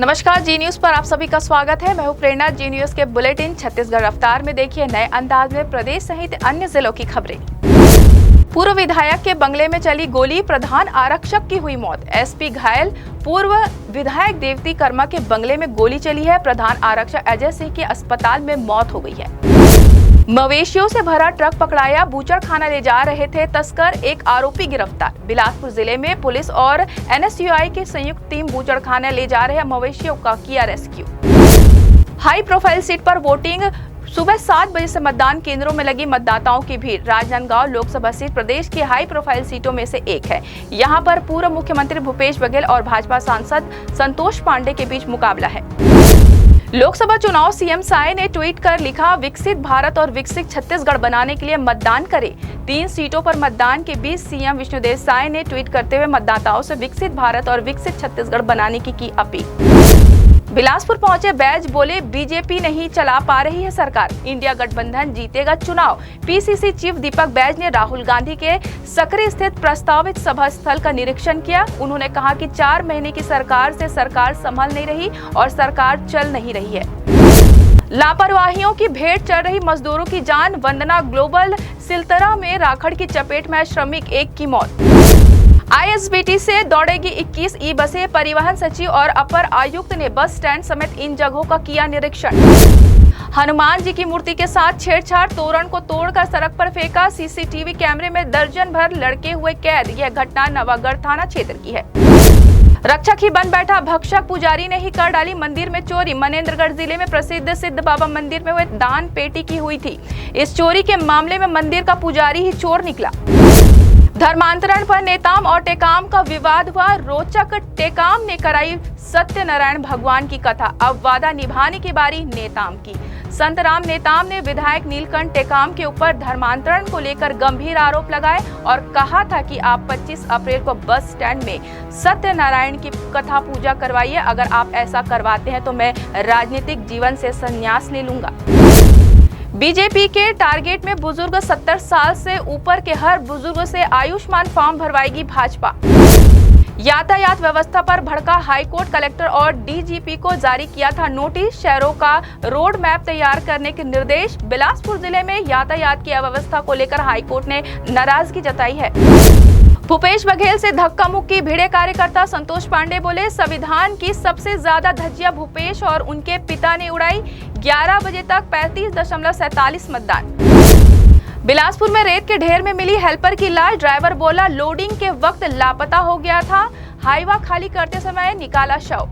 नमस्कार, जी न्यूज पर आप सभी का स्वागत है। मैं हूं प्रेरणा। जी न्यूज के बुलेटिन छत्तीसगढ़ रफ्तार में देखिए नए अंदाज में प्रदेश सहित अन्य जिलों की खबरें। पूर्व विधायक के बंगले में चली गोली, प्रधान आरक्षक की हुई मौत, एसपी घायल। पूर्व विधायक देवती कर्मा के बंगले में गोली चली है, प्रधान आरक्षक अजय सिंह की अस्पताल में मौत हो गई है। मवेशियों से भरा ट्रक पकड़ाया, बूचड़खाना ले जा रहे थे तस्कर, एक आरोपी गिरफ्तार। बिलासपुर जिले में पुलिस और एनएसयूआई की संयुक्त टीम बूचड़खाना ले जा रहे मवेशियों का किया रेस्क्यू। हाई प्रोफाइल सीट पर वोटिंग, सुबह 7 बजे से मतदान केंद्रों में लगी मतदाताओं की भीड़। राजनांदगांव लोकसभा सीट प्रदेश की हाई प्रोफाइल सीटों में से एक है। यहां पर पूर्व मुख्यमंत्री भूपेश बघेल और भाजपा सांसद संतोष पांडे के बीच मुकाबला है। लोकसभा चुनाव, सीएम साय ने ट्वीट कर लिखा, विकसित भारत और विकसित छत्तीसगढ़ बनाने के लिए मतदान करें। 3 सीटों पर मतदान के बीच सीएम विष्णुदेव साय ने ट्वीट करते हुए मतदाताओं से विकसित भारत और विकसित छत्तीसगढ़ बनाने की अपील। बिलासपुर पहुंचे बैज, बोले बीजेपी नहीं चला पा रही है सरकार, इंडिया गठबंधन जीतेगा चुनाव। पीसीसी चीफ दीपक बैज ने राहुल गांधी के सकरी स्थित प्रस्तावित सभा स्थल का निरीक्षण किया। उन्होंने कहा कि 4 महीने की सरकार से सरकार संभल नहीं रही और सरकार चल नहीं रही है। लापरवाहियों की भेंट चढ़ रही मजदूरों की जान, वंदना ग्लोबल सिलतरा में राखड़ की चपेट में श्रमिक एक की मौत। आईएसबीटी से दौड़ेगी 21 ई बसें, परिवहन सचिव और अपर आयुक्त ने बस स्टैंड समेत इन जगहों का किया निरीक्षण। हनुमान जी की मूर्ति के साथ छेड़छाड़, तोरण को तोड़कर सड़क पर फेंका, सीसीटीवी कैमरे में दर्जन भर लड़के हुए कैद। यह घटना नवागढ़ थाना क्षेत्र की है। रक्षक ही बन बैठा भक्षक, पुजारी ने ही कर डाली मंदिर में चोरी। मनेन्द्रगढ़ जिले में प्रसिद्ध सिद्ध बाबा मंदिर में हुए दान पेटी की हुई थी। इस चोरी के मामले में मंदिर का पुजारी ही चोर निकला। धर्मांतरण पर नेताम और टेकाम का विवाद हुआ, रोचक। टेकाम ने कराई सत्यनारायण भगवान की कथा, अब वादा निभाने की बारी नेताम की। संत राम नेताम ने विधायक नीलकंठ टेकाम के ऊपर धर्मांतरण को लेकर गंभीर आरोप लगाए और कहा था कि आप 25 अप्रैल को बस स्टैंड में सत्यनारायण की कथा पूजा करवाइए। अगर आप ऐसा करवाते हैं तो मैं राजनीतिक जीवन से संन्यास ले लूंगा। बीजेपी के टारगेट में बुजुर्ग, 70 साल से ऊपर के हर बुजुर्ग से आयुष्मान फॉर्म भरवाएगी भाजपा। यातायात व्यवस्था पर भड़का हाईकोर्ट, कलेक्टर और डीजीपी को जारी किया था नोटिस, शहरों का रोड मैप तैयार करने के निर्देश। बिलासपुर जिले में यातायात की अव्यवस्था को लेकर हाईकोर्ट ने नाराजगी जताई है। भूपेश बघेल से धक्का मुक्की, भिड़े कार्यकर्ता। संतोष पांडे बोले, संविधान की सबसे ज्यादा धज्जियां भूपेश और उनके पिता ने उड़ाई। 11 बजे तक 35.47 मतदान। बिलासपुर में रेत के ढेर में मिली हेल्पर की लाश, ड्राइवर बोला लोडिंग के वक्त लापता हो गया था, हाईवा खाली करते समय निकाला शव।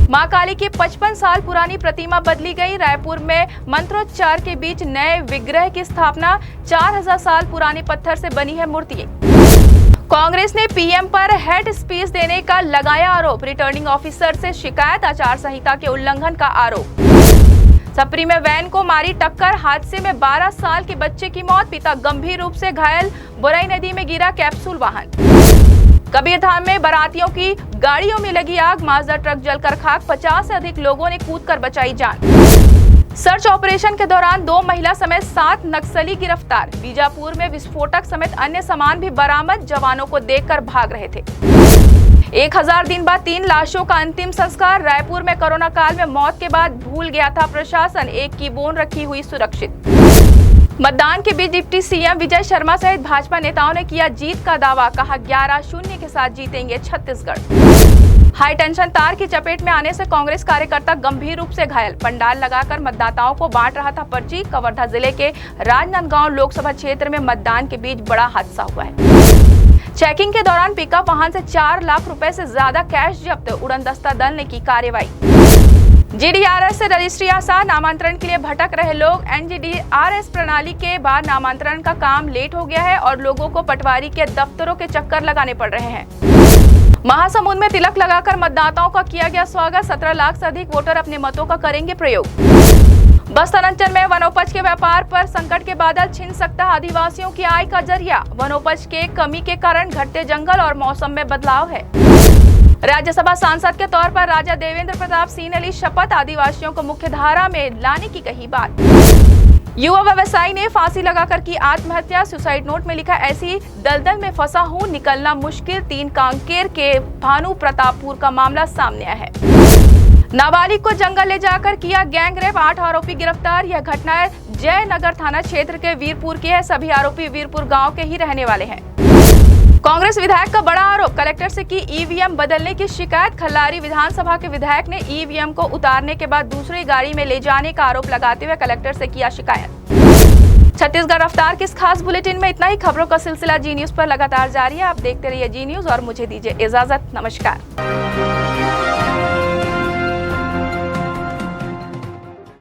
मां काली की 55 साल पुरानी प्रतिमा बदली गई, रायपुर में मंत्रोच्चार के बीच नए विग्रह की स्थापना। 4000 साल पुराने पत्थर से बनी है मूर्ति। कांग्रेस ने पीएम पर हेड स्पीच देने का लगाया आरोप, रिटर्निंग ऑफिसर से शिकायत, आचार संहिता के उल्लंघन का आरोप। सप्री में वैन को मारी टक्कर, हादसे में 12 साल के बच्चे की मौत, पिता गंभीर रूप से घायल, बोरई नदी में गिरा कैप्सूल वाहन। कबीरधाम में बारातियों की गाड़ियों में लगी आग, माजदा ट्रक जलकर खाक, 50 से अधिक लोगों ने कूदकर बचाई जान। सर्च ऑपरेशन के दौरान 2 महिला समेत 7 नक्सली गिरफ्तार। बीजापुर में विस्फोटक समेत अन्य सामान भी बरामद, जवानों को देखकर भाग रहे थे। 1000 दिन बाद 3 लाशों का अंतिम संस्कार। रायपुर में कोरोना काल में मौत के बाद भूल गया था प्रशासन, एक की बोन रखी हुई सुरक्षित। मतदान के बीच डिप्टी सीएम विजय शर्मा सहित भाजपा नेताओं ने किया जीत का दावा, कहा 11-0 के साथ जीतेंगे छत्तीसगढ़। हाई टेंशन तार की चपेट में आने से कांग्रेस कार्यकर्ता गंभीर रूप से घायल, पंडाल लगाकर मतदाताओं को बांट रहा था पर्ची। कवर्धा जिले के राजनांदगांव लोकसभा क्षेत्र में मतदान के बीच बड़ा हादसा हुआ है। चेकिंग के दौरान पिकअप वाहन से 4 लाख रुपए से ज्यादा कैश जब्त, उड़नदस्ता दल ने की कार्रवाई। जीडीआरएस से रजिस्ट्री आसान, नामांतरण के लिए भटक रहे लोग। एनजीडीआरएस प्रणाली के बाद नामांतरण का काम लेट हो गया है और लोगों को पटवारी के दफ्तरों के चक्कर लगाने पड़ रहे हैं। महासमुंद में तिलक लगाकर मतदाताओं का किया गया स्वागत, 17 लाख से अधिक वोटर अपने मतों का करेंगे प्रयोग। बस्तर अंचल में वनोपज के व्यापार पर संकट के बादल, छिन सकता है आदिवासियों की आय का जरिया। वनोपज के कमी के कारण घटते जंगल और मौसम में बदलाव है। राज्यसभा सांसद के तौर पर राजा देवेंद्र प्रताप सिंह ने ली शपथ, आदिवासियों को मुख्य धारा में लाने की कही बात। युवा व्यवसायी ने फांसी लगाकर की आत्महत्या। सुसाइड नोट में लिखा, ऐसी दलदल में फंसा हूं, निकलना मुश्किल। 3 कांकेर के भानु प्रतापपुर का मामला सामने आया है। नाबालिग को जंगल ले जाकर किया गैंग रेप, 8 आरोपी गिरफ्तार। यह घटना जयनगर थाना क्षेत्र के वीरपुर की है। सभी आरोपी वीरपुर गांव के ही रहने वाले हैं। कांग्रेस विधायक का बड़ा आरोप, कलेक्टर से की ईवीएम बदलने की शिकायत। खल्लारी विधानसभा के विधायक ने ईवीएम को उतारने के बाद दूसरी गाड़ी में ले जाने का आरोप लगाते हुए कलेक्टर से किया शिकायत। छत्तीसगढ़ रफ्तार की इस खास बुलेटिन में इतना ही। खबरों का सिलसिला जी न्यूज पर लगातार जारी है। आप देखते रहिए जी न्यूज और मुझे दीजिए इजाजत। नमस्कार।